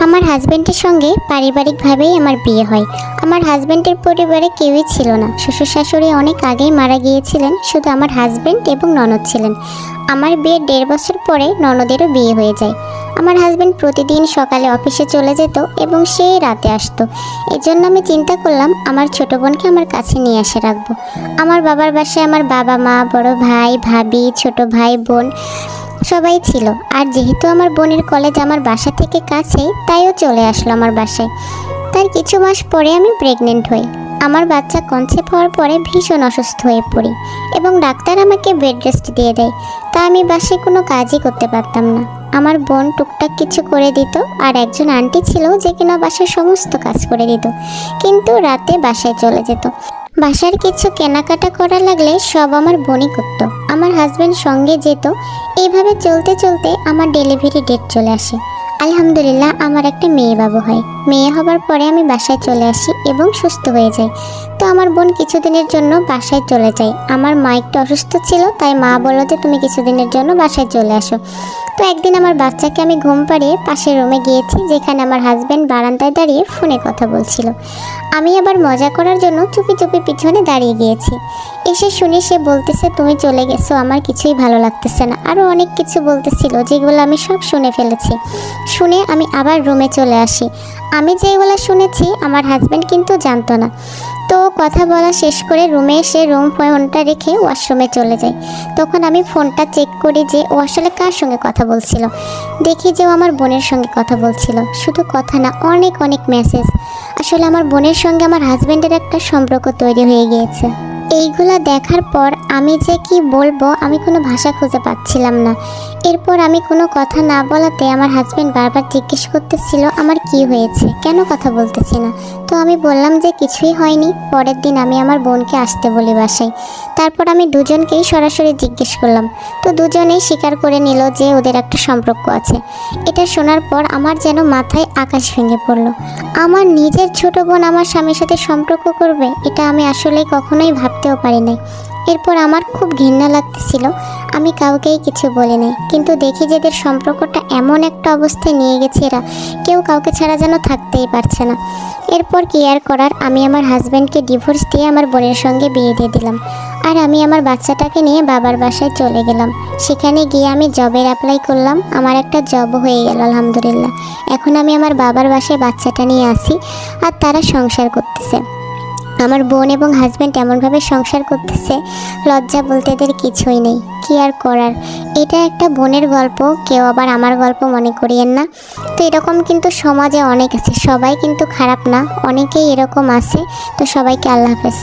আমার হাজবেন্ডের সঙ্গে পারিবারিকভাবেই আমার বিয়ে হয়। আমার হাজবেন্ডের পরিবারে কেউই ছিল না। শ্বশুর শাশুড়ি অনেক আগেই মারা গিয়েছিলেন, শুধু আমার হাজবেন্ড এবং ননদ ছিলেন। আমার বিয়ের 1.5 বছর পরে ননদেরও বিয়ে হয়ে যায়। আমার হাজবেন্ড প্রতিদিন সকালে অফিসে চলে যেত এবং সেই রাতে আসতো। এজন্য আমি চিন্তা করলাম আমার ছোট বোনকে আমার কাছে নিয়ে এসে রাখবো। আমার বাবার বাসায় আমার বাবা মা, বড় ভাই, ভাবি, ছোট ভাই, বোন সবাই ছিল। আর যেহেতু আমার বোনের কলেজ আমার বাসা থেকে কাছেই, তাইও চলে আসলো আমার বাসায়। তার কিছু মাস পরে আমি প্রেগনেন্ট হই। আমার বাচ্চা কনসেপ্ট হওয়ার পরে ভীষণ অসুস্থ হয়ে পড়ি এবং ডাক্তার আমাকে বেড রেস্ট দিয়ে দেয়। তা আমি বাসায় কোনো কাজই করতে পারতাম না। আমার বোন টুকটাক কিছু করে দিত, আর একজন আন্টি ছিল যে কিনা বাসার সমস্ত কাজ করে দিত, কিন্তু রাতে বাসায় চলে যেত। বাসার কিছু কেনাকাটা করা লাগলে সব আমার বোনই করত। আমার হাজব্যান্ড সঙ্গে যেত। এইভাবে চলতে চলতে আমার ডেলিভারি ডেট চলে আসে। আলহামদুলিল্লাহ আমার একটা মেয়ে বাবু হয়। মেয়ে হবার পরে আমি বাসায় চলে আসি এবং সুস্থ হয়ে যাই। তো আমার বোন কিছুদিনের জন্য বাসায় চলে যায়। আমার মা একটু অসুস্থ ছিল, তাই মা বলল যে তুমি কিছুদিনের জন্য বাসায় চলে আসো। তো একদিন আমার বাচ্চাকে আমি ঘুম পাড়িয়ে পাশের রুমে গিয়েছি, যেখানে আমার হাজব্যান্ড বারান্দায় দাঁড়িয়ে ফোনে কথা বলছিল। আমি আবার মজা করার জন্য চুপি চুপি পিছনে দাঁড়িয়ে গিয়েছি। এসে শুনে সে বলতেছে তুমি চলে গেছো, আমার কিছুই ভালো লাগতেছে না। আরও অনেক কিছু বলতেছিল, যেগুলো আমি সব শুনে ফেলেছি। শুনে আমি আবার রুমে চলে আসি। আমি যেগুলো শুনেছি আমার হাজব্যান্ড কিন্তু জানতো না। তো কথা বলা শেষ করে রুমে এসে ফোনটা রেখে ওয়াশরুমে চলে যাই। তখন আমি ফোনটা চেক করি যে ও আসলে কার সঙ্গে কথা বলছিল। দেখি যে ও আমার বোনের সঙ্গে কথা বলছিল। শুধু কথা না, অনেক অনেক মেসেজ। আসলে আমার বোনের সঙ্গে আমার হাজব্যান্ডের একটা সম্পর্ক তৈরি হয়ে গিয়েছে। এইগুলা দেখার পর আমি যে কি বলবো, আমি কোনো ভাষা খুঁজে পাচ্ছিলাম না। এরপর আমি কোনো কথা না বলাতে আমার হাজব্যান্ড বারবার জিজ্ঞেস করতেছিল আমার কি হয়েছে, কেন কথা বলতেছি না। তো আমি বললাম যে কিছুই হয়নি। পরের দিন আমি আমার বোনকে আসতে বলি বাসায়। তারপর আমি দুজনকেই সরাসরি জিজ্ঞেস করলাম। তো দুজনেই স্বীকার করে নিল যে ওদের একটা সম্পর্ক আছে। এটা শোনার পর আমার যেন মাথায় আকাশ ভেঙে পড়লো। আমার নিজের ছোট বোন আমার স্বামীর সাথে সম্পর্ক করবে, এটা আমি আসলেই কখনোই ভাবতেও পারি নাই। এরপর আমার খুব ঘৃণা লাগতেছিল। আমি কাউকেই কিছু বলি নাই, কিন্তু দেখি যে এদের সম্পর্কটা এমন একটা অবস্থায় নিয়ে গেছে, এরা কেউ কাউকে ছাড়া যেন থাকতেই পারছে না। এরপর কি আর করার, আমি আমার হাজব্যান্ডকে ডিভোর্স দিয়ে আমার বোনের সঙ্গে বিয়ে দিয়ে দিলাম। আর আমি আমার বাচ্চাটাকে নিয়ে বাবার বাসায় চলে গেলাম। সেখানে গিয়ে আমি জবের অ্যাপ্লাই করলাম। আমার একটা জবও হয়ে গেল আলহামদুলিল্লাহ। এখন আমি আমার বাবার বাসায় বাচ্চাটা নিয়ে আসি, আর তারা সংসার করতেছে। আমার বোন এবং হাজব্যান্ড এমনভাবে সংসার করতেছে, লজ্জা বলতে এদের কিছুই নেই। কি আর করার, এটা একটা বোনের গল্প, কেউ আবার আমার গল্প মনে করিয়েন না। তো এরকম কিন্তু সমাজে অনেক আছে, সবাই কিন্তু খারাপ না, অনেকেই এরকম আছে। তো সবাইকে আল্লাহ হাফেজ।